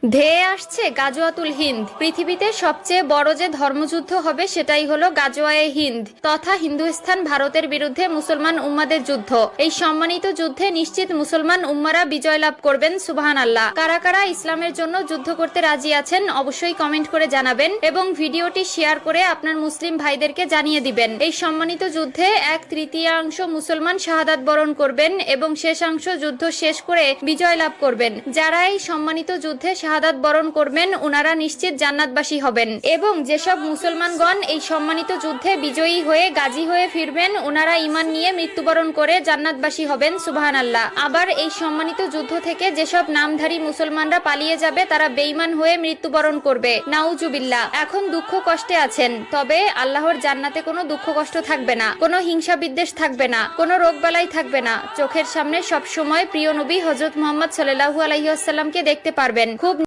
ধেয়ে আসছে গাজওয়াতুল হিন্দ। পৃথিবীতে সবচেয়ে বড় যে ধর্মযুদ্ধ হবে সেটাই হলো গাজওয়ায়ে হিন্দ তথা হিন্দুস্থান ভারতের বিরুদ্ধে মুসলমান উম্মাদের যুদ্ধ। এই সম্মানিত যুদ্ধে নিশ্চিত মুসলমান উম্মারা বিজয় লাভ করবেন, সুবহানাল্লাহ। কারা কারা ইসলামের জন্য যুদ্ধ করতে রাজি আছেন অবশ্যই কমেন্ট করে জানাবেন এবং ভিডিওটি শেয়ার করে আপনার মুসলিম ভাইদেরকে জানিয়ে দিবেন। এই সম্মানিত যুদ্ধে 1/3 মুসলমান শাহাদাত বরণ করবেন এবং শেষাংশ যুদ্ধ শেষ করে বিজয় লাভ করবেন। যারা এই সম্মানিত যুদ্ধে শাহাদাত বরণ করবেন উনারা নিশ্চিত জান্নাতবাসী হবেন এবং যেসব মুসলমানগণ এই সম্মানিত যুদ্ধে বিজয়ী হয়ে গাজী হয়ে ফিরবেন উনারা ঈমান নিয়ে মৃত্যুবরণ করে জান্নাতবাসী হবেন, সুবহানাল্লাহ। আবার এই সম্মানিত যুদ্ধ থেকে যেসব নামধারী মুসলমানরা পালিয়ে যাবে তারা বেঈমান হয়ে মৃত্যুবরণ করবে, নাউজুবিল্লাহ। এখন দুঃখ কষ্টে আছেন, তবে আল্লাহর জান্নাতে কোনো দুঃখ কষ্ট থাকবে না, কোনো হিংসা বিদ্বেষ থাকবে না, কোনো রোগবালাই থাকবে না। চোখের সামনে সব সময় প্রিয় নবী হযরত মুহাম্মদ সাল্লাল্লাহু আলাইহি ওয়াসাল্লামকে দেখতে পারবেন, খুব